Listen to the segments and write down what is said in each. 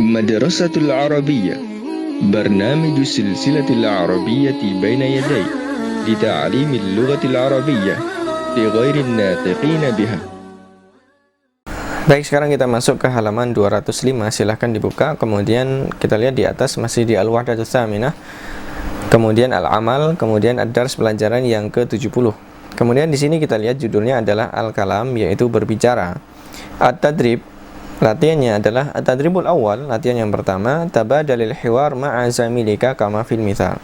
مدرسة العربية برنامج السلسلة العربية بين يدي لتعليم اللغة العربية لغير الناطقين بها. Baik, sekarang kita masuk ke halaman 205. Silahkan dibuka. Kemudian kita lihat di atas masih di Al-Wahdatus Tsaminah, kemudian Al-Amal, kemudian Ad-Dars pelajaran yang ke-70. Kemudian di sini kita lihat judulnya adalah Al-Kalam, yaitu berbicara. At-Tadrib, latihannya adalah At-Tadribul Awal, latihan yang pertama, Tabadalil hiwar ma'a zamilika kama fil mithal.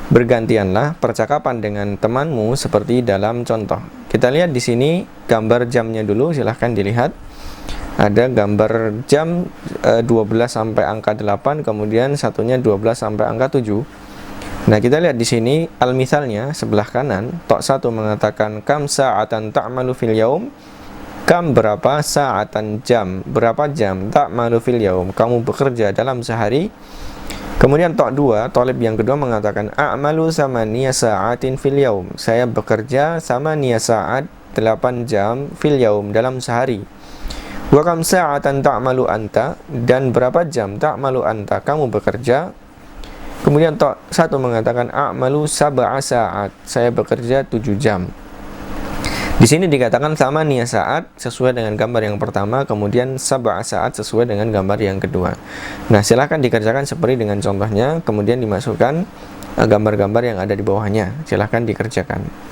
Bergantianlah percakapan dengan temanmu seperti dalam contoh. Kita lihat di sini gambar jamnya dulu, silahkan dilihat. Ada gambar jam 12 sampai angka 8, kemudian satunya 12 sampai angka 7. Nah, kita lihat di sini al-mithalnya sebelah kanan. Tok 1 mengatakan kam sa'atan ta'malu fil yaum. Kam berapa, sa'atan jam, berapa jam, ta'malu fil yaum, kamu bekerja dalam sehari. Kemudian tok 2, tolib yang kedua mengatakan a'malu samaniya sa'atin fil yaum. Saya bekerja samaniya sa'at, 8 jam fil yaum, dalam sehari. Wa kam sa'atan ta'malu anta, dan berapa jam ta'malu anta, kamu bekerja. Kemudian tok 1 mengatakan a'malu sab'a sa'at, saya bekerja 7 jam. Di sini dikatakan samaniya sa'at sesuai dengan gambar yang pertama, kemudian sab'a sa'at sesuai dengan gambar yang kedua. Nah, silahkan dikerjakan seperti dengan contohnya, kemudian dimasukkan gambar-gambar yang ada di bawahnya. Silahkan dikerjakan.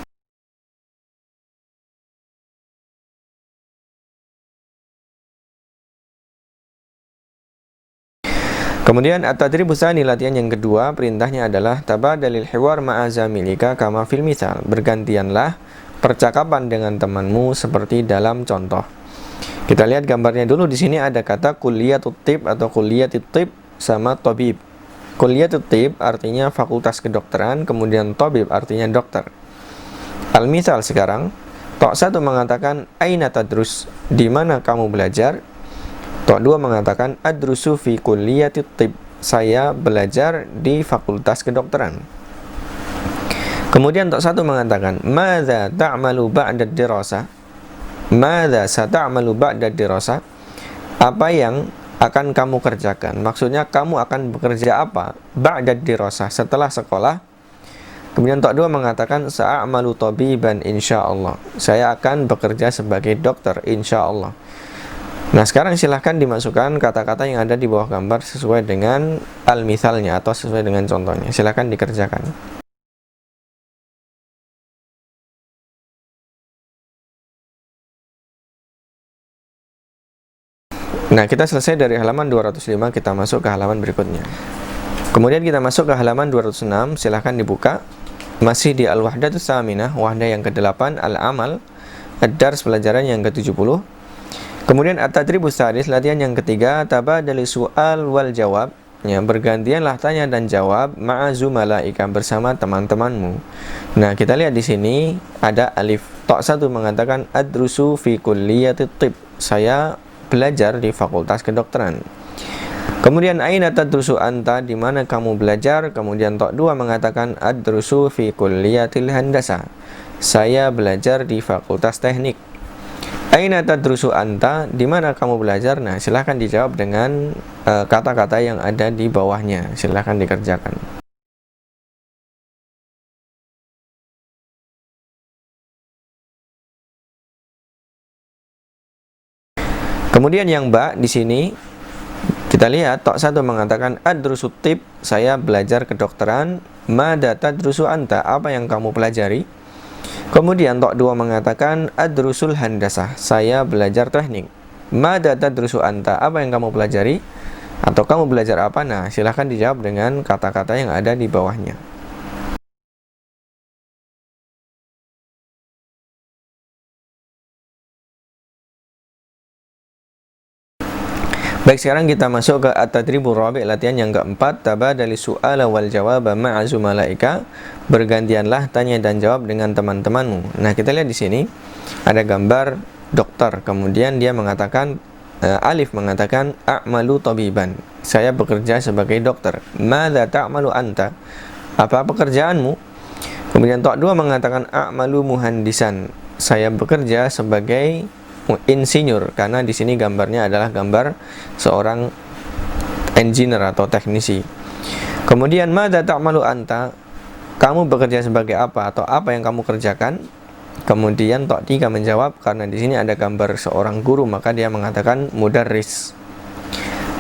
Kemudian at-tadribus tsani, latihan yang kedua, perintahnya adalah tabadalil hiwar ma'a zamilika kama fil mithal. Bergantianlah percakapan dengan temanmu seperti dalam contoh. Kita lihat gambarnya dulu. Di sini ada kata kulliyatut tib atau kulliyatut tib sama tabib. Kulliyatut tib artinya fakultas kedokteran, kemudian tabib artinya dokter. Al-mithal sekarang, tok 1 mengatakan aina tadrus, di mana kamu belajar. Tok 2 mengatakan adrusu fi kulliyatit tib, saya belajar di fakultas kedokteran. Kemudian tok 1 mengatakan madza ta'malu ba'da dirasah. Madza sata'malu ba'da dirasah, apa yang akan kamu kerjakan? Maksudnya kamu akan bekerja apa ba'da dirasah, setelah sekolah. Kemudian tok 2 mengatakan sa'amalu tabiban insyaallah, saya akan bekerja sebagai dokter insyaallah. Nah, sekarang silahkan dimasukkan kata-kata yang ada di bawah gambar sesuai dengan al-mithalnya atau sesuai dengan contohnya. Silahkan dikerjakan. Nah, kita selesai dari halaman 205, kita masuk ke halaman berikutnya. Kemudian kita masuk ke halaman 206, silahkan dibuka. Masih di Al-Wahdatus Tsaminah, wahdah yang ke-8, Al-Amal, Ad-Dars pelajaran yang ke-70. Kemudian at-tadribus tsadis, latihan yang ketiga, tabadali su'al wal jawab, ya, bergantianlah tanya dan jawab ma'a zumalaika, bersama teman-temanmu. Nah, kita lihat di sini ada alif. Tok 1 mengatakan adrusu fi kulliyatit tib, saya belajar di fakultas kedokteran. Kemudian aina tadrusu anta, di mana kamu belajar. Kemudian tok 2 mengatakan adrusu fi kulliyatil handasa, saya belajar di fakultas teknik. Aina tadrusu anta, di mana kamu belajar? Nah, silahkan dijawab dengan kata-kata yang ada di bawahnya. Silahkan dikerjakan. Kemudian yang ba di sini kita lihat tok 1 mengatakan adrusu tib, saya belajar kedokteran. Madza tadrusu anta, apa yang kamu pelajari? Kemudian tok 2 mengatakan adrusul handasah, saya belajar teknik. Madza tadrusu anta, apa yang kamu pelajari? Atau kamu belajar apa? Nah, silahkan dijawab dengan kata-kata yang ada di bawahnya. Baik, sekarang kita masuk ke at-tadribur rabi', latihan yang keempat, tabadali su'ala wal jawaba ma'a zumalaika, bergantianlah tanya dan jawab dengan teman-temanmu. Nah, kita lihat di sini ada gambar dokter, kemudian dia mengatakan alif mengatakan a'malu tabiban, saya bekerja sebagai dokter. Madza ta'malu anta, apa pekerjaanmu? Kemudian tok 2 mengatakan a'malu muhandisan, saya bekerja sebagai insinyur, karena di sini gambarnya adalah gambar seorang engineer atau teknisi. Kemudian madza ta'malu anta, kamu bekerja sebagai apa atau apa yang kamu kerjakan? Kemudian Ta'tika menjawab, karena di sini ada gambar seorang guru maka dia mengatakan mudarris.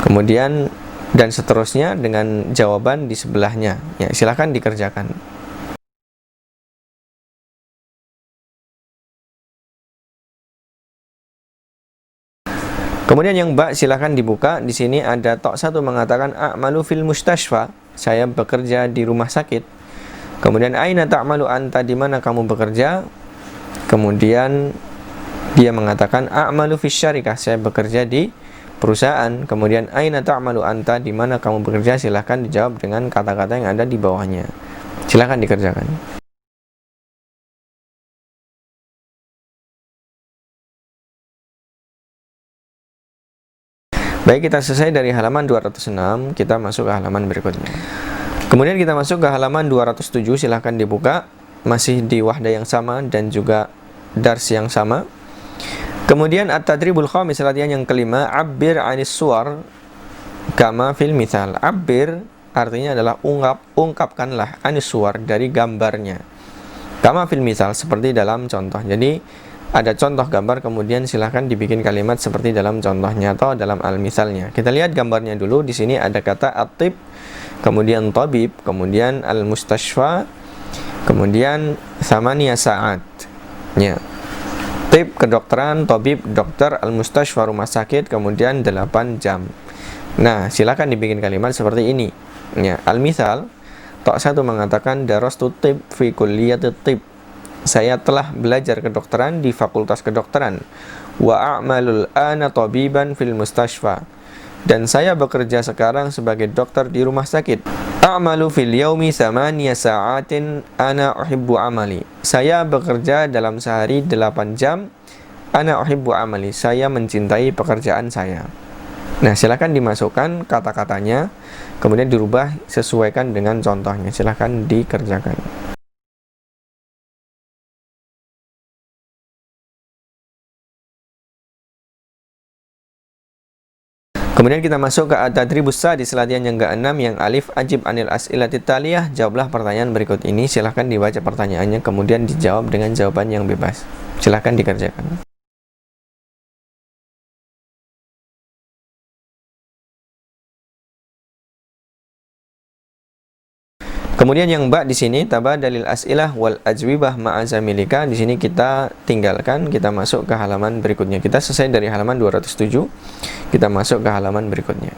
Kemudian dan seterusnya dengan jawaban di sebelahnya. Ya, silakan dikerjakan. Kemudian yang ba, silakan dibuka. Di sini ada tok 1 mengatakan a'malu fil mustashfa, saya bekerja di rumah sakit. Kemudian aina ta'malu anta, di mana kamu bekerja? Kemudian dia mengatakan a'malu fis syarikah, saya bekerja di perusahaan. Kemudian aina ta'malu anta, di mana kamu bekerja? Silahkan dijawab dengan kata-kata yang ada di bawahnya. Silahkan dikerjakan. Baik, kita selesai dari halaman 206, kita masuk ke halaman berikutnya. Kemudian kita masuk ke halaman 207, silahkan dibuka. Masih di wahdah yang sama dan juga dars yang sama. Kemudian at-tadribul khamis, latihan yang kelima, abbir 'anis suwar kama fil mithal. Abbir artinya adalah ungkapkanlah 'anis suwar, dari gambarnya. Kama fil mithal, seperti dalam contoh. Jadi ada contoh gambar, kemudian silahkan dibikin kalimat seperti dalam contohnya atau dalam al-misalnya. Kita lihat gambarnya dulu. Di sini ada kata at-tib, kemudian tabib, kemudian al-mustashfa, kemudian thamaniya sa'at. Ya. Tib kedokteran, tabib dokter, al-mustashfa rumah sakit, kemudian 8 jam. Nah, silakan dibikin kalimat seperti ini. Ya, al-mithal, tok 1 mengatakan darastu tib fi kulliyati tib. Saya telah belajar kedokteran di fakultas kedokteran. Wa a'malul ana tabiban fil mustashfa. Dan saya bekerja sekarang sebagai dokter di rumah sakit. A'malu fil yaumi 8 sa'atin ana uhibbu amali. Saya bekerja dalam sehari 8 jam. Ana uhibbu amali. Saya mencintai pekerjaan saya. Nah, silakan dimasukkan kata-katanya, kemudian dirubah sesuaikan dengan contohnya. Silakan dikerjakan. Kemudian kita masuk ke at-tadribus sadis, latihan yang ke-6 yang alif, ajib anil as'ilatit taliyah. Jawablah pertanyaan berikut ini. Silahkan dibaca pertanyaannya, kemudian dijawab dengan jawaban yang bebas. Silahkan dikerjakan. Kemudian yang ba di sini tabadalil as'ilah wal ajwibah ma'azamilika. Di sini kita tinggalkan, kita masuk ke halaman berikutnya. Kita selesai dari halaman 207. Kita masuk ke halaman berikutnya.